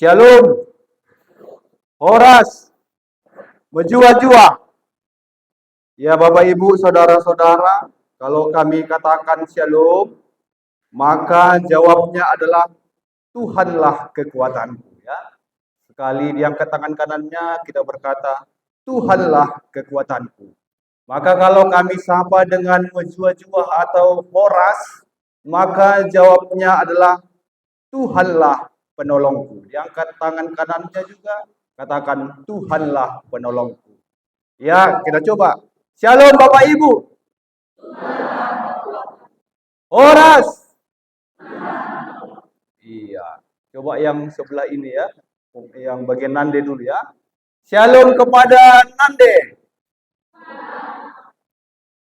Shalom, Horas, Menjua-jua. Ya Bapak Ibu, Saudara-saudara, kalau kami katakan shalom, maka jawabnya adalah Tuhanlah kekuatanku. Ya. Sekali diangkat tangan kanannya, kita berkata, Tuhanlah kekuatanku. Maka kalau kami sapa dengan Menjua-jua atau Horas, maka jawabnya adalah Tuhanlah penolongku. Diangkat tangan kanannya juga, katakan Tuhanlah penolongku. Ya, kita coba. Shalom Bapak Ibu. Horas. Iya. Coba yang sebelah ini ya. Yang bagian Nande dulu ya. Shalom kepada Nande.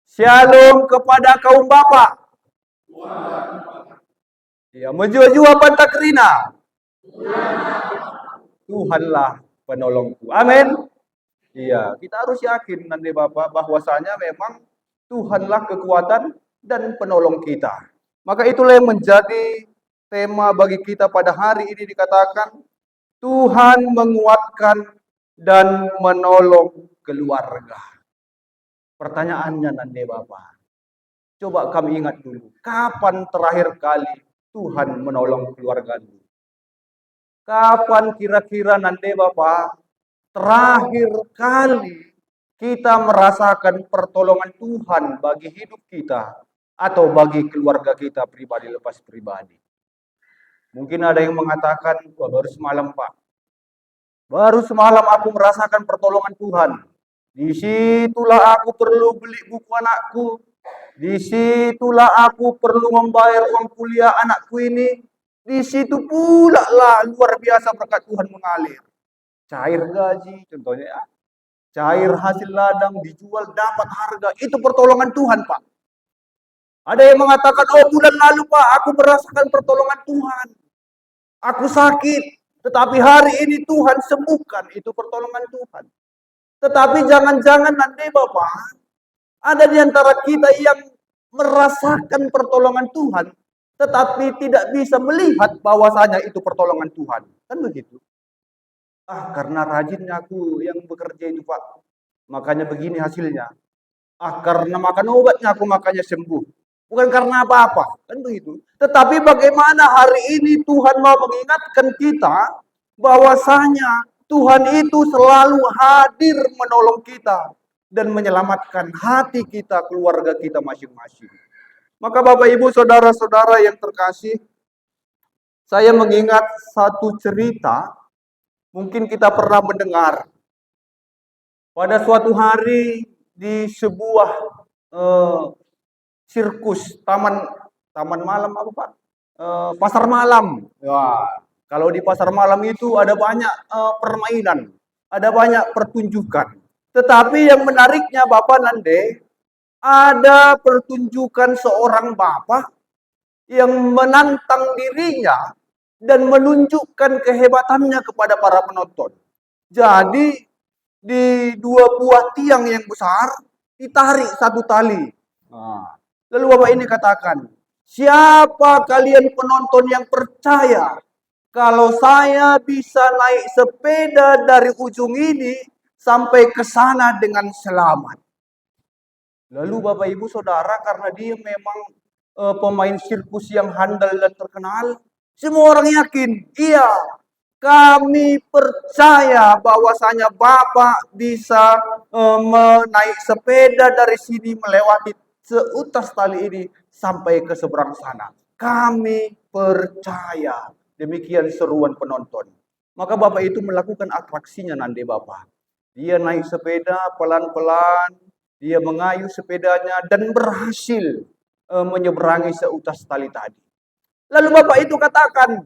Shalom kepada kaum Bapak. Ya, Menjua-jua Pantakrina. Tuhanlah penolongku. Amin. Iya, kita harus yakin nanti Bapak bahwasanya memang Tuhanlah kekuatan dan penolong kita. Maka itulah yang menjadi tema bagi kita pada hari ini, dikatakan Tuhan menguatkan dan menolong keluarga. Pertanyaannya nanti Bapak, coba kami ingat dulu, kapan terakhir kali Tuhan menolong keluarga dulu? Kapan kira-kira nanti Bapak terakhir kali kita merasakan pertolongan Tuhan bagi hidup kita atau bagi keluarga kita pribadi lepas pribadi? Mungkin ada yang mengatakan, wah baru semalam Pak. Baru semalam aku merasakan pertolongan Tuhan. Disitulah aku perlu beli buku anakku. Disitulah aku perlu membayar uang kuliah anakku ini. Di situ pula lah luar biasa berkat Tuhan mengalir. Cair gaji contohnya ya. Cair hasil ladang dijual dapat harga. Itu pertolongan Tuhan Pak. Ada yang mengatakan, oh bulan lalu Pak aku merasakan pertolongan Tuhan. Aku sakit. Tetapi hari ini Tuhan sembuhkan. Itu pertolongan Tuhan. Tetapi jangan-jangan nanti Bapak, ada di antara kita yang merasakan pertolongan Tuhan, tetapi tidak bisa melihat bahwasanya itu pertolongan Tuhan. Kan begitu? Ah, karena rajinnya aku yang bekerja itu Pak, makanya begini hasilnya. Ah, karena makan obatnya aku makanya sembuh. Bukan karena apa-apa, kan begitu. Tetapi bagaimana hari ini Tuhan mau mengingatkan kita bahwasanya Tuhan itu selalu hadir menolong kita dan menyelamatkan hati kita, keluarga kita masing-masing. Maka Bapak Ibu Saudara-saudara yang terkasih, saya mengingat satu cerita, mungkin kita pernah mendengar. Pada suatu hari di sebuah sirkus, taman malam apa Pak? Pasar malam. Wah, kalau di pasar malam itu ada banyak permainan, ada banyak pertunjukan. Tetapi yang menariknya Bapak Nande, ada pertunjukan seorang bapak yang menantang dirinya dan menunjukkan kehebatannya kepada para penonton. Jadi di dua buah tiang yang besar ditarik satu tali. Nah, lalu Bapak ini katakan, siapa kalian penonton yang percaya kalau saya bisa naik sepeda dari ujung ini sampai ke sana dengan selamat? Lalu Bapak Ibu Saudara, karena dia memang pemain sirkus yang handal dan terkenal, semua orang yakin, iya, kami percaya bahwasanya Bapak bisa menaik sepeda dari sini melewati seutas tali ini sampai ke seberang sana. Kami percaya. Demikian seruan penonton. Maka Bapak itu melakukan atraksinya nanti Bapak. Dia naik sepeda pelan-pelan, dia mengayuh sepedanya dan berhasil menyeberangi seutas tali tadi. Lalu Bapak itu katakan,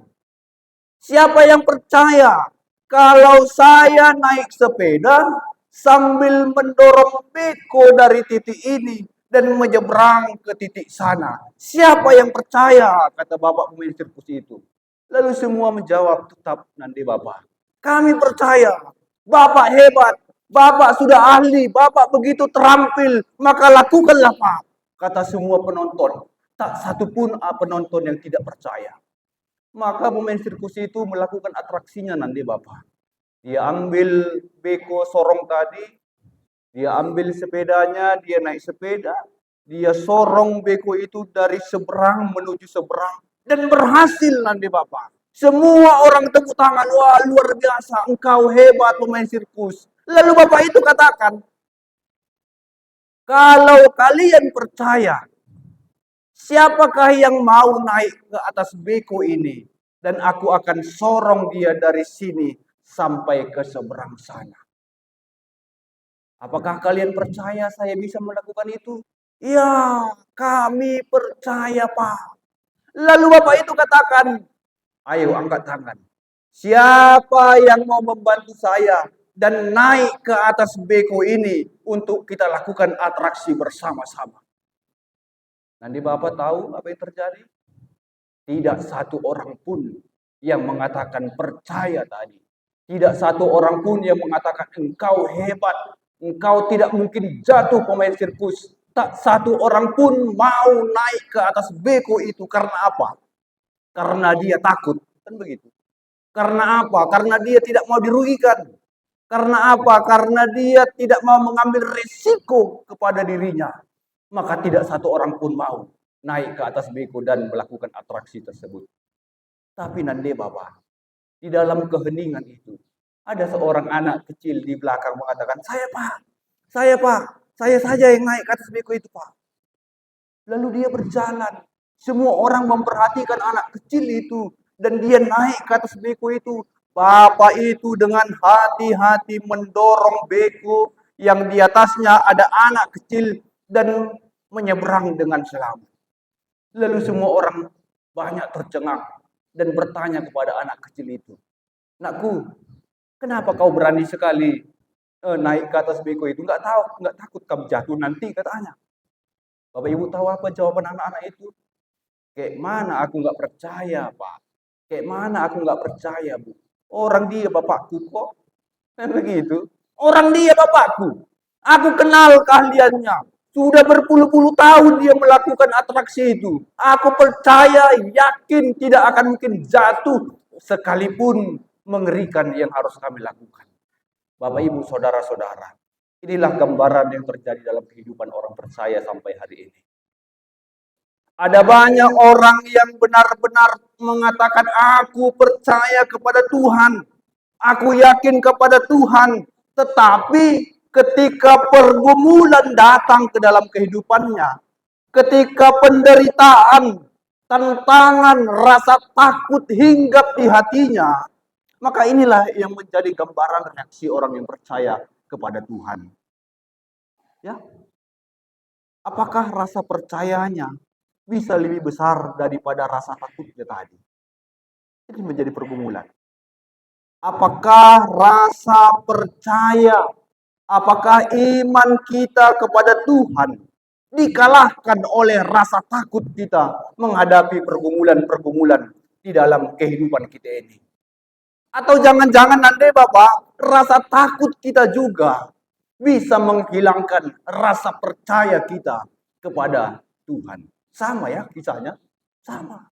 siapa yang percaya kalau saya naik sepeda sambil mendorong beko dari titik ini dan menyeberang ke titik sana? Siapa yang percaya? Kata Bapak pemilik sirkus itu. Lalu semua menjawab, tetap nanti Bapak. Kami percaya, Bapak hebat, Bapak sudah ahli, Bapak begitu terampil, maka lakukanlah Pak. Kata semua penonton. Tak satu pun penonton yang tidak percaya. Maka pemain sirkus itu melakukan atraksinya nanti Bapak. Dia ambil beko sorong tadi, dia ambil sepedanya, dia naik sepeda, dia sorong beko itu dari seberang menuju seberang, dan berhasil nanti Bapak. Semua orang tepuk tangan, wah luar biasa, engkau hebat pemain sirkus. Lalu Bapak itu katakan, kalau kalian percaya, siapakah yang mau naik ke atas beko ini? Dan aku akan sorong dia dari sini sampai ke seberang sana. Apakah kalian percaya saya bisa melakukan itu? Ya, kami percaya, Pak. Lalu Bapak itu katakan, ayo angkat tangan. Siapa yang mau membantu saya dan naik ke atas beko ini untuk kita lakukan atraksi bersama-sama? Nanti Bapak tahu apa yang terjadi? Tidak satu orang pun yang mengatakan percaya tadi. Tidak satu orang pun yang mengatakan engkau hebat. Engkau tidak mungkin jatuh pemain sirkus. Tak satu orang pun mau naik ke atas beko itu. Karena apa? Karena dia takut. Kan begitu. Karena apa? Karena dia tidak mau dirugikan. Karena apa? Karena dia tidak mau mengambil resiko kepada dirinya. Maka tidak satu orang pun mau naik ke atas beko dan melakukan atraksi tersebut. Tapi nanti Bapak, di dalam keheningan itu, ada seorang anak kecil di belakang mengatakan, saya Pak, saya saja yang naik ke atas beko itu Pak. Lalu dia berjalan, semua orang memperhatikan anak kecil itu, dan dia naik ke atas beko itu. Bapak itu dengan hati-hati mendorong beko yang di atasnya ada anak kecil dan menyeberang dengan selamat. Lalu semua orang banyak tercengang dan bertanya kepada anak kecil itu, "Nakku, kenapa kau berani sekali naik ke atas beko itu? Enggak takut kamu jatuh nanti?" katanya. Bapak Ibu tahu apa jawaban anak-anak itu? "Kayak mana aku nggak percaya, Pak? Kayak mana aku nggak percaya, Bu? Orang dia bapakku kok." Kan begitu. Orang dia bapakku. Aku kenal keahliannya. Sudah berpuluh-puluh tahun dia melakukan atraksi itu. Aku percaya, yakin tidak akan mungkin jatuh sekalipun mengerikan yang harus kami lakukan. Bapak, Ibu, saudara-saudara, inilah gambaran yang terjadi dalam kehidupan orang percaya sampai hari ini. Ada banyak orang yang benar-benar mengatakan, aku percaya kepada Tuhan. Aku yakin kepada Tuhan. Tetapi ketika pergumulan datang ke dalam kehidupannya, ketika penderitaan, tantangan, rasa takut hinggap di hatinya, maka inilah yang menjadi gambaran reaksi orang yang percaya kepada Tuhan. Ya, apakah rasa percayanya bisa lebih besar daripada rasa takutnya tadi? Ini menjadi pergumulan. Apakah rasa percaya, apakah iman kita kepada Tuhan dikalahkan oleh rasa takut kita menghadapi pergumulan-pergumulan di dalam kehidupan kita ini? Atau jangan-jangan nanti Bapak, rasa takut kita juga bisa menghilangkan rasa percaya kita kepada Tuhan. Sama ya kisahnya, sama.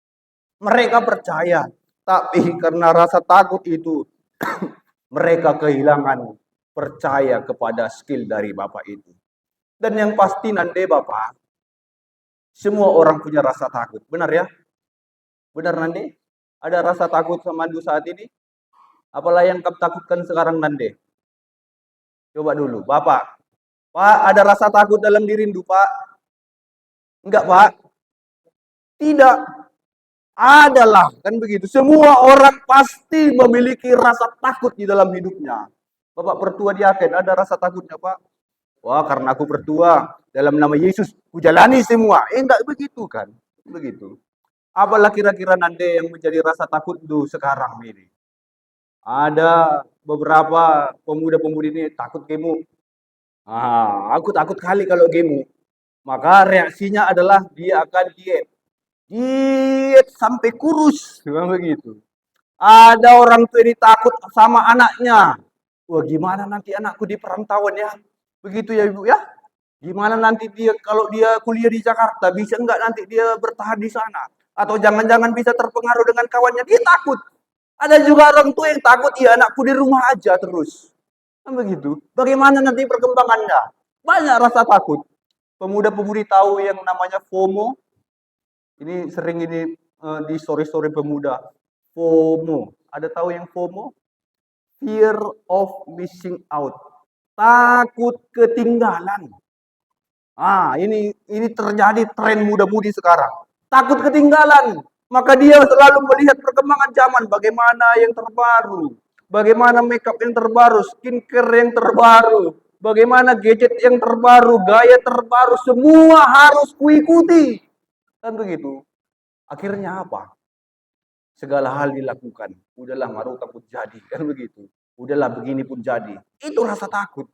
Mereka percaya, tapi karena rasa takut itu mereka kehilangan percaya kepada skill dari Bapak itu. Dan yang pasti nanti Bapak, semua orang punya rasa takut. Benar ya? Benar nanti? Ada rasa takut sama Anda saat ini? Apalah yang kamu takutkan sekarang nanti? Coba dulu, Bapak. Pak, ada rasa takut dalam diri Anda, Pak? Enggak, Pak? Tidak. Adalah, kan begitu. Semua orang pasti memiliki rasa takut di dalam hidupnya. Bapak pertua diaken, ada rasa takutnya, Pak? Wah, karena aku bertua, dalam nama Yesus, ku jalani semua. Enggak begitu kan? Begitu. Apalah kira-kira nanti yang menjadi rasa takut itu sekarang ini? Ada beberapa pemuda-pemudi ini takut gemu. Aku takut kali kalau gemu. Maka reaksinya adalah dia akan diet. Diet sampai kurus, begitu. Ada orang tua ini takut sama anaknya. Wah, gimana nanti anakku di perantauan ya? Begitu ya Ibu ya? Gimana nanti dia kalau dia kuliah di Jakarta, bisa enggak nanti dia bertahan di sana? Atau jangan-jangan bisa terpengaruh dengan kawannya, dia takut. Ada juga orang tua yang takut, ya anakku di rumah aja terus. Kan begitu. Bagaimana nanti perkembangannya? Banyak rasa takut. Pemuda-pemudi tahu yang namanya FOMO. Ini sering di story-story pemuda. FOMO. Ada tahu yang FOMO? Fear of missing out. Takut ketinggalan. Ini terjadi tren muda-mudi sekarang. Takut ketinggalan. Maka dia selalu melihat perkembangan zaman, bagaimana yang terbaru, bagaimana makeup yang terbaru, skincare yang terbaru, bagaimana gadget yang terbaru, gaya terbaru, semua harus kuikuti. Kan begitu. Akhirnya apa? Segala hal dilakukan. Udahlah maru takut jadi, kan begitu. Udahlah begini pun jadi. Itu rasa takut.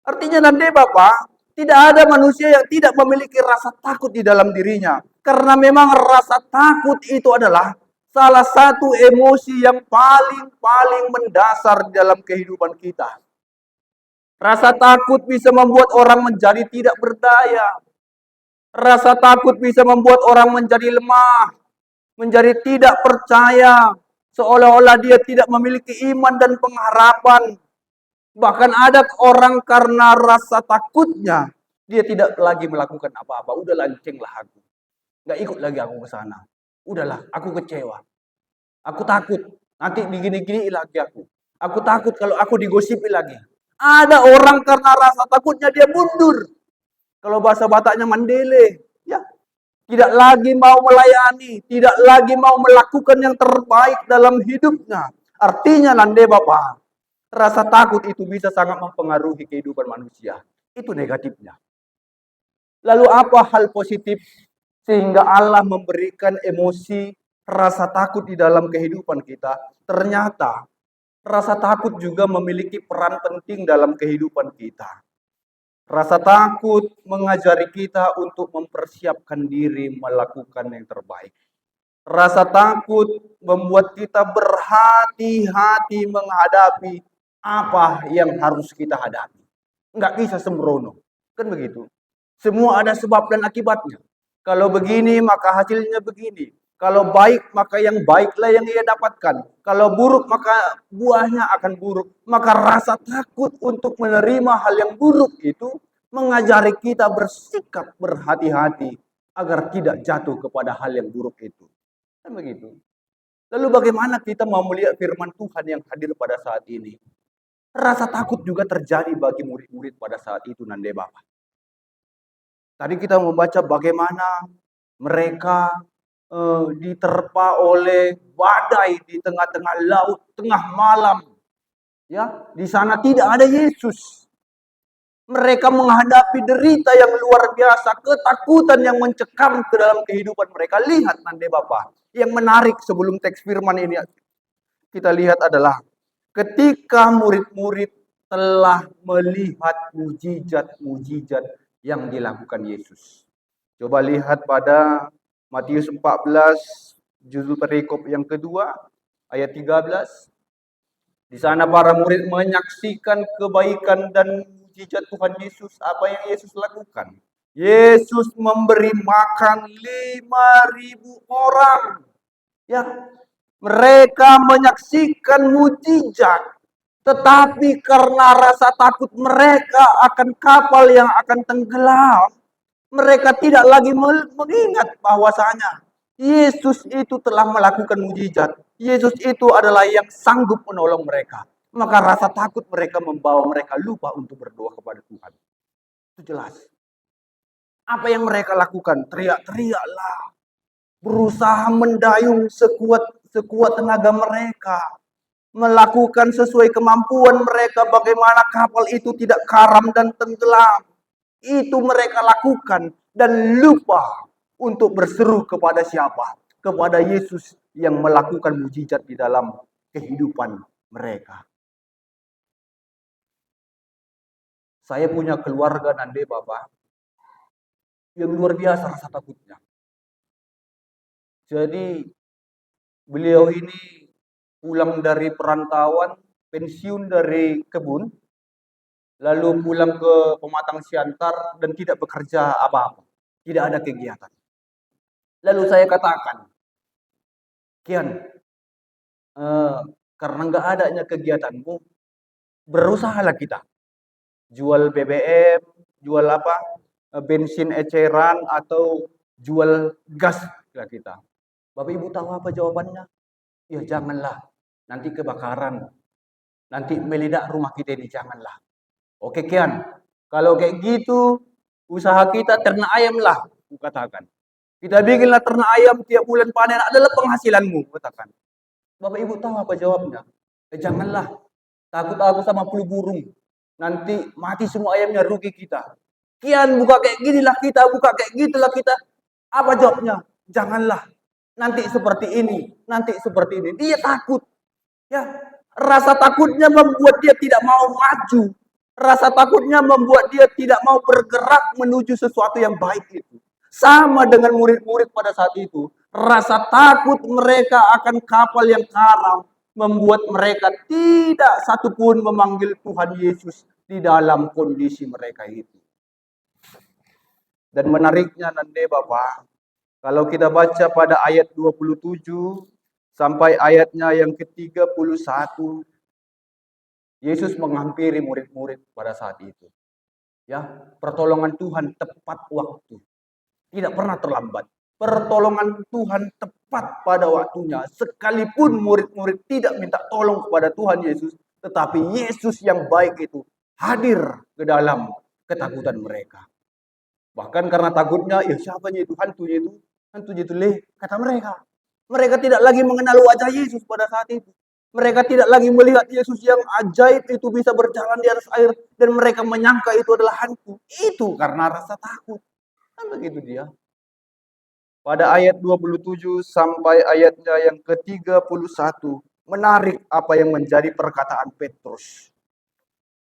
Artinya nanti Bapak, tidak ada manusia yang tidak memiliki rasa takut di dalam dirinya. Karena memang rasa takut itu adalah salah satu emosi yang paling mendasar di dalam kehidupan kita. Rasa takut bisa membuat orang menjadi tidak berdaya. Rasa takut bisa membuat orang menjadi lemah, menjadi tidak percaya, seolah-olah dia tidak memiliki iman dan pengharapan. Bahkan ada orang karena rasa takutnya, dia tidak lagi melakukan apa-apa. Udah lancenglah aku. Nggak ikut lagi aku ke sana. Udahlah, aku kecewa. Aku takut. Nanti begini-gini lagi aku. Aku takut kalau aku digosipi lagi. Ada orang karena rasa takutnya dia mundur. Kalau bahasa Bataknya mandele. Ya, tidak lagi mau melayani. Tidak lagi mau melakukan yang terbaik dalam hidupnya. Artinya nande Bapak, rasa takut itu bisa sangat mempengaruhi kehidupan manusia. Itu negatifnya. Lalu apa hal positif sehingga Allah memberikan emosi rasa takut di dalam kehidupan kita? Ternyata rasa takut juga memiliki peran penting dalam kehidupan kita. Rasa takut mengajari kita untuk mempersiapkan diri melakukan yang terbaik. Rasa takut membuat kita berhati-hati menghadapi apa yang harus kita hadapi. Enggak bisa sembrono. Kan begitu. Semua ada sebab dan akibatnya. Kalau begini maka hasilnya begini. Kalau baik maka yang baiklah yang ia dapatkan. Kalau buruk maka buahnya akan buruk. Maka rasa takut untuk menerima hal yang buruk itu mengajari kita bersikap berhati-hati agar tidak jatuh kepada hal yang buruk itu. Kan begitu. Lalu bagaimana kita mau melihat firman Tuhan yang hadir pada saat ini? Rasa takut juga terjadi bagi murid-murid pada saat itu, Nande Bapak. Tadi kita membaca bagaimana mereka diterpa oleh badai di tengah-tengah laut, tengah malam. Ya, di sana tidak ada Yesus. Mereka menghadapi derita yang luar biasa, ketakutan yang mencekam ke dalam kehidupan mereka. Lihat Nande Bapak, yang menarik sebelum teks firman ini kita lihat adalah ketika murid-murid telah melihat mujizat-mujizat yang dilakukan Yesus. Coba lihat pada Matius 14, judul perikop yang kedua, ayat 13. Di sana para murid menyaksikan kebaikan dan mujizat Tuhan Yesus. Apa yang Yesus lakukan? Yesus memberi makan 5.000 orang. Ya, mereka menyaksikan mujizat, tetapi karena rasa takut mereka akan kapal yang akan tenggelam, mereka tidak lagi mengingat bahwasanya Yesus itu telah melakukan mujizat. Yesus itu adalah yang sanggup menolong mereka. Maka rasa takut mereka membawa mereka lupa untuk berdoa kepada Tuhan. Itu jelas. Apa yang mereka lakukan? Teriak-teriaklah. Berusaha mendayung sekuat tenaga mereka. Melakukan sesuai kemampuan mereka bagaimana kapal itu tidak karam dan tenggelam. Itu mereka lakukan dan lupa untuk berseru kepada siapa? Kepada Yesus yang melakukan mujizat di dalam kehidupan mereka. Saya punya keluarga Nande Bapak yang luar biasa rasa takutnya. Jadi beliau ini pulang dari perantauan, pensiun dari kebun, lalu pulang ke Pematang Siantar dan tidak bekerja apa-apa. Tidak ada kegiatan. Lalu saya katakan, Kian, eh, karena nggak adanya kegiatanmu, berusahalah kita. Jual BBM, jual apa? Bensin eceran atau jual gas lah kita. Bapak Ibu tahu apa jawabannya? Ya janganlah. Nanti kebakaran. Nanti meledak rumah kita ini, janganlah. Oke Kian, kalau kayak gitu usaha kita ternak ayam lah, aku katakan. Kita bikinlah ternak ayam tiap bulan panen adalah penghasilanmu, katakan. Bapak Ibu tahu apa jawabnya? Janganlah, takut aku sama flu burung. Nanti mati semua ayamnya, rugi kita. Kian buka kayak ginilah kita, buka kayak gitulah kita. Apa jawabnya? Janganlah. Nanti seperti ini, nanti seperti ini. Dia takut. Ya, rasa takutnya membuat dia tidak mau maju. Rasa takutnya membuat dia tidak mau bergerak menuju sesuatu yang baik itu. Sama dengan murid-murid pada saat itu. Rasa takut mereka akan kapal yang karam membuat mereka tidak satupun memanggil Tuhan Yesus di dalam kondisi mereka itu. Dan menariknya nanti Bapak, kalau kita baca pada ayat 27 sampai ayatnya yang ke-31, Yesus menghampiri murid-murid pada saat itu. Ya, pertolongan Tuhan tepat waktu. Tidak pernah terlambat. Pertolongan Tuhan tepat pada waktunya. Sekalipun murid-murid tidak minta tolong kepada Tuhan Yesus, tetapi Yesus yang baik itu hadir ke dalam ketakutan mereka. Bahkan karena takutnya, ya siapanya itu? Hantunya itu kata mereka. Mereka tidak lagi mengenal wajah Yesus pada saat itu. Mereka tidak lagi melihat Yesus yang ajaib itu bisa berjalan di atas air. Dan mereka menyangka itu adalah hantu. Itu karena rasa takut. Kan begitu dia. Pada ayat 27 sampai ayatnya yang ke-31. Menarik apa yang menjadi perkataan Petrus.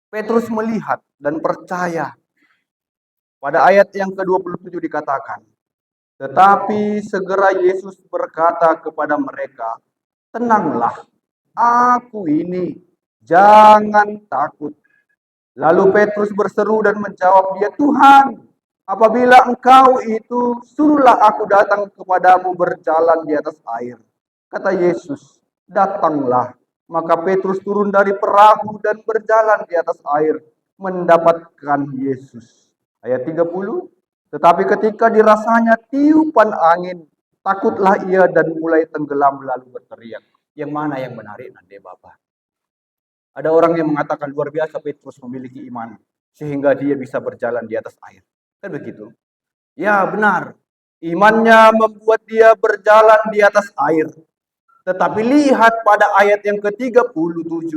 Petrus melihat dan percaya. Pada ayat yang ke-27 dikatakan, tetapi segera Yesus berkata kepada mereka, tenanglah, aku ini, jangan takut. Lalu Petrus berseru dan menjawab dia, Tuhan, apabila engkau itu, suruhlah aku datang kepadamu berjalan di atas air. Kata Yesus, datanglah. Maka Petrus turun dari perahu dan berjalan di atas air, mendapatkan Yesus. Ayat 30, tetapi ketika dirasanya tiupan angin, takutlah ia dan mulai tenggelam lalu berteriak. Yang mana yang menarik nanti Bapak? Ada orang yang mengatakan luar biasa Petrus memiliki iman sehingga dia bisa berjalan di atas air. Kan begitu? Ya benar. Imannya membuat dia berjalan di atas air. Tetapi lihat pada ayat yang ke-37.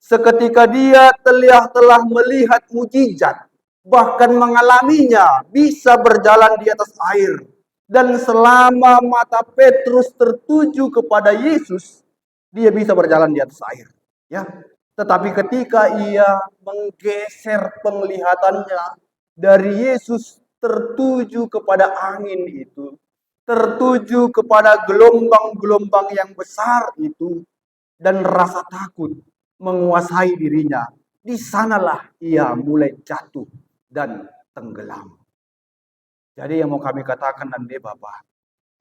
Seketika dia telah melihat mujizat. Bahkan mengalaminya bisa berjalan di atas air. Dan selama mata Petrus tertuju kepada Yesus, dia bisa berjalan di atas air. Ya, tetapi ketika ia menggeser penglihatannya dari Yesus tertuju kepada angin itu, tertuju kepada gelombang-gelombang yang besar itu, dan rasa takut menguasai dirinya, di sanalah ia mulai jatuh dan tenggelam. Jadi yang mau kami katakan nanti Bapak,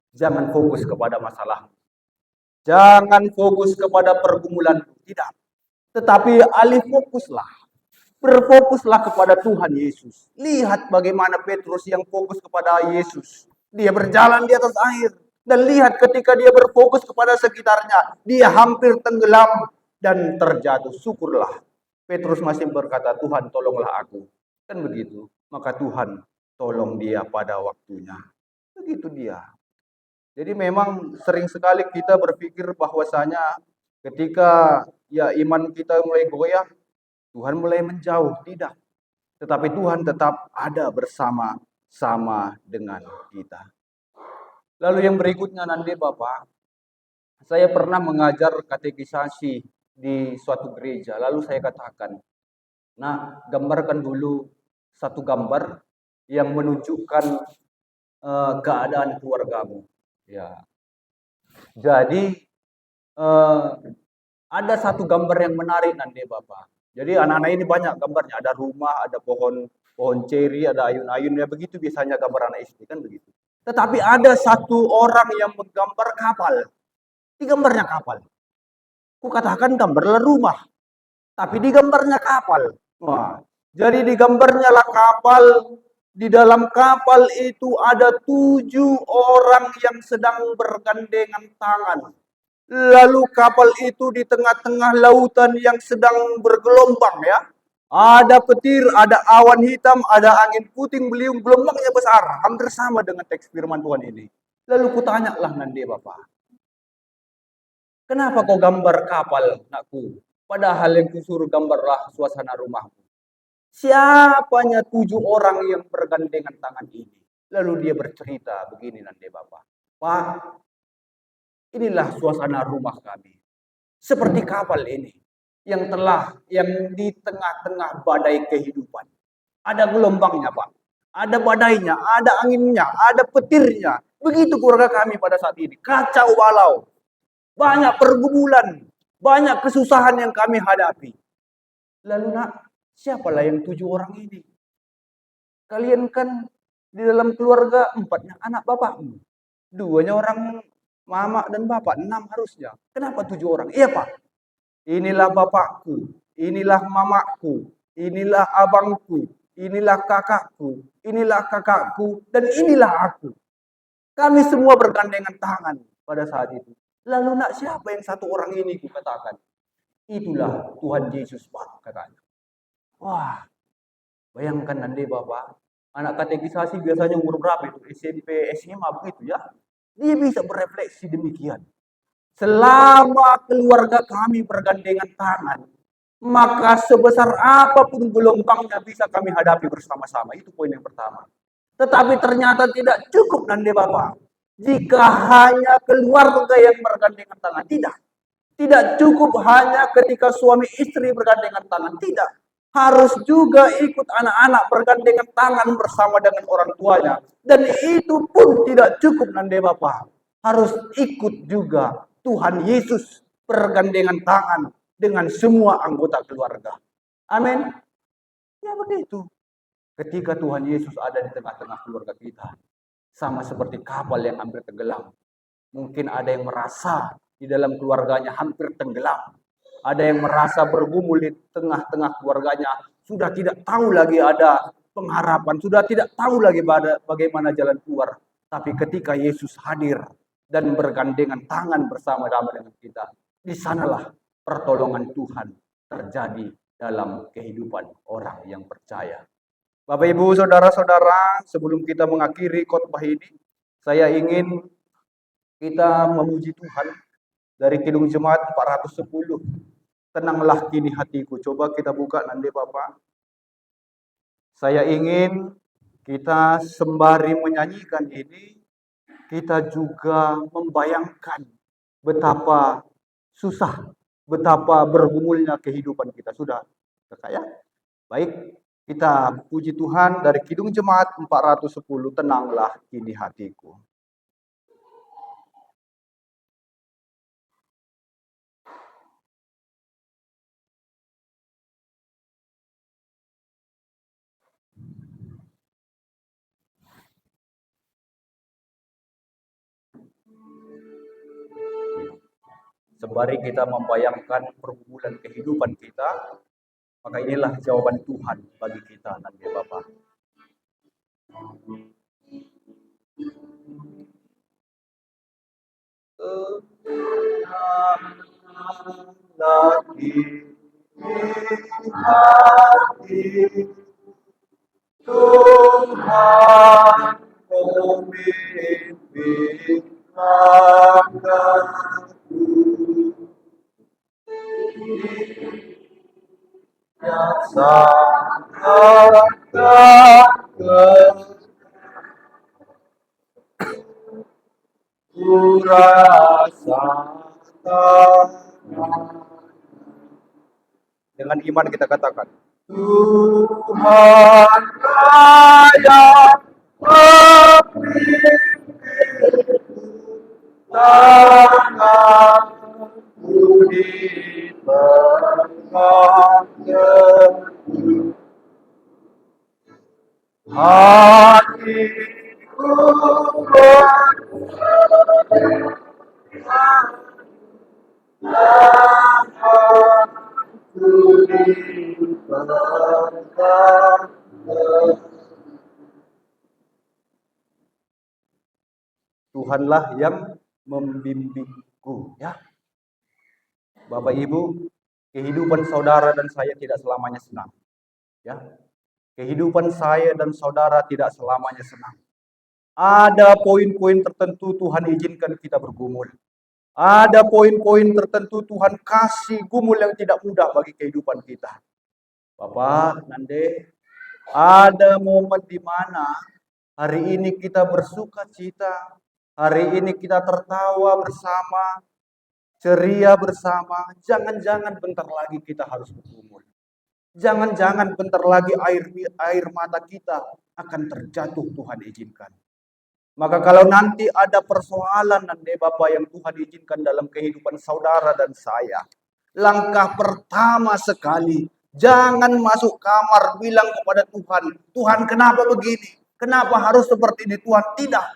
jangan fokus kepada masalah. Jangan fokus kepada pergumulan. Tidak. Tetapi alih fokuslah. Berfokuslah kepada Tuhan Yesus. Lihat bagaimana Petrus yang fokus kepada Yesus. Dia berjalan di atas air. Dan lihat ketika dia berfokus kepada sekitarnya. Dia hampir tenggelam dan terjatuh. Syukurlah. Petrus masih berkata, Tuhan tolonglah aku. Kan begitu. Maka Tuhan tolong dia pada waktunya. Begitu dia. Jadi memang sering sekali kita berpikir bahwasanya ketika ya iman kita mulai goyah, Tuhan mulai menjauh. Tidak. Tetapi Tuhan tetap ada bersama-sama dengan kita. Lalu yang berikutnya nanti Bapak, saya pernah mengajar katekisasi di suatu gereja. Lalu saya katakan, nah gambarkan dulu satu gambar yang menunjukkan keadaan keluargamu. Ya. Jadi ada satu gambar yang menarik nanti Bapak. Jadi anak-anak ini banyak gambarnya. Ada rumah, ada pohon ceri, ada ayun-ayun. Ya begitu biasanya gambar anak SD kan begitu. Tetapi ada satu orang yang menggambar kapal. Digambarnya kapal. Kukatakan gambarlah rumah, tapi digambarnya kapal. Wah, jadi digambarnya lah kapal. Di dalam kapal itu ada 7 orang yang sedang bergandengan tangan. Lalu kapal itu di tengah-tengah lautan yang sedang bergelombang ya. Ada petir, ada awan hitam, ada angin puting beliung, gelombangnya besar. Hampir sama dengan teks firman Tuhan ini. Lalu kutanyalah nanti Bapak, kenapa kau gambar kapal, nakku? Padahal yang kusuruh gambarlah suasana rumahmu. Siapanya 7 orang yang bergandengan tangan ini? Lalu dia bercerita begini nanti Bapak. Pak, inilah suasana rumah kami. Seperti kapal ini yang di tengah-tengah badai kehidupan. Ada gelombangnya, Pak. Ada badainya, ada anginnya, ada petirnya. Begitu keluarga kami pada saat ini. Kacau balau. Banyak pergumulan, banyak kesusahan yang kami hadapi. Lalu nak, siapalah yang 7 orang ini? Kalian kan di dalam keluarga 4-nya anak bapakmu. 2-nya orang mama dan bapak, 6 harusnya. Kenapa 7 orang? Iya Pak, inilah bapakku, inilah mamaku, inilah abangku, inilah kakakku, inilah kakakku, dan inilah aku. Kami semua bergandengan tangan pada saat itu. Lalu nak, siapa yang 1 orang ini kukatakan? Itulah Tuhan Yesus Pak, katanya. Wah, bayangkan nanti Bapak, anak katekisasi biasanya umur berapa itu? SMP, SMA begitu ya. Dia bisa berefleksi demikian. Selama keluarga kami bergandengan tangan, maka sebesar apapun gelombangnya bisa kami hadapi bersama-sama. Itu poin yang pertama. Tetapi ternyata tidak cukup nanti Bapak. Jika hanya keluarga yang bergandengan tangan, tidak. Tidak cukup hanya ketika suami istri bergandengan tangan, tidak. Harus juga ikut anak-anak bergandengan tangan bersama dengan orang tuanya. Dan itu pun tidak cukup nanti Bapak. Harus ikut juga Tuhan Yesus bergandengan tangan dengan semua anggota keluarga. Amin. Ya begitu. Ketika Tuhan Yesus ada di tengah-tengah keluarga kita, sama seperti kapal yang hampir tenggelam. Mungkin ada yang merasa di dalam keluarganya hampir tenggelam. Ada yang merasa bergumul di tengah-tengah keluarganya. Sudah tidak tahu lagi ada pengharapan. Sudah tidak tahu lagi bagaimana jalan keluar. Tapi ketika Yesus hadir dan bergandengan tangan bersama-sama dengan kita, di sanalah pertolongan Tuhan terjadi dalam kehidupan orang yang percaya. Bapak Ibu Saudara-saudara, sebelum kita mengakhiri khotbah ini, saya ingin kita memuji Tuhan dari Kidung Jemaat 410. Tenanglah kini hatiku. Coba kita buka nanti Bapak. Saya ingin kita sembari menyanyikan ini, kita juga membayangkan betapa susah, betapa bergumulnya kehidupan kita. Sudah, ya? Baik, kita puji Tuhan dari Kidung Jemaat 410, tenanglah kini hatiku. Sembari kita membayangkan pergumulan kehidupan kita, maka inilah jawaban Tuhan bagi kita nanti Bapak. Tuhan pemimpin langkahku, yang sangat ku rasakan. Dengan iman kita katakan, Tuhan kaya tanganku di tengah hatiku Tuhanlah yang membimbingku, ya. Bapak Ibu, kehidupan saudara dan saya tidak selamanya senang, ya. Kehidupan saya dan saudara tidak selamanya senang. Ada poin-poin tertentu Tuhan izinkan kita bergumul. Ada poin-poin tertentu Tuhan kasih gumul yang tidak mudah bagi kehidupan kita. Bapak, Nande, ada momen di mana hari ini kita bersuka cita, hari ini kita tertawa bersama, ceria bersama. Jangan-jangan bentar lagi kita harus bergumul. Jangan-jangan bentar lagi air mata kita akan terjatuh, Tuhan izinkan. Maka kalau nanti ada persoalan nanti Bapak yang Tuhan izinkan dalam kehidupan saudara dan saya, langkah pertama sekali, jangan masuk kamar bilang kepada Tuhan, Tuhan kenapa begini? Kenapa harus seperti ini Tuhan? Tidak.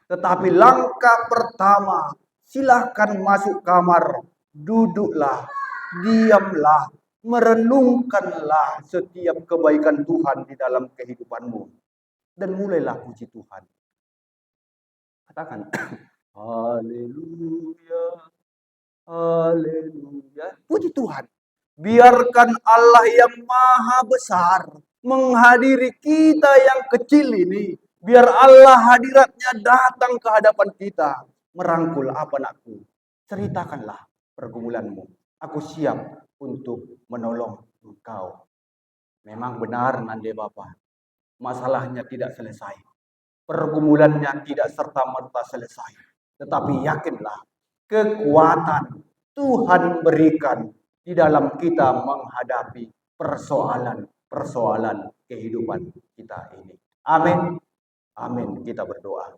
Tetapi langkah pertama, silahkan masuk kamar, duduklah, diamlah, merenungkanlah setiap kebaikan Tuhan di dalam kehidupanmu. Dan mulailah puji Tuhan. Katakan, haleluya, haleluya. Puji Tuhan. Biarkan Allah yang maha besar menghadiri kita yang kecil ini. Biar Allah hadiratnya datang ke hadapan kita. Merangkul apa anakku. Ceritakanlah pergumulanmu. Aku siap untuk menolong engkau. Memang benar Nande Bapak. Masalahnya tidak selesai. Pergumulannya tidak serta-merta selesai. Tetapi yakinlah, kekuatan Tuhan berikan di dalam kita menghadapi persoalan-persoalan kehidupan kita ini. Amin. Amin. Kita berdoa.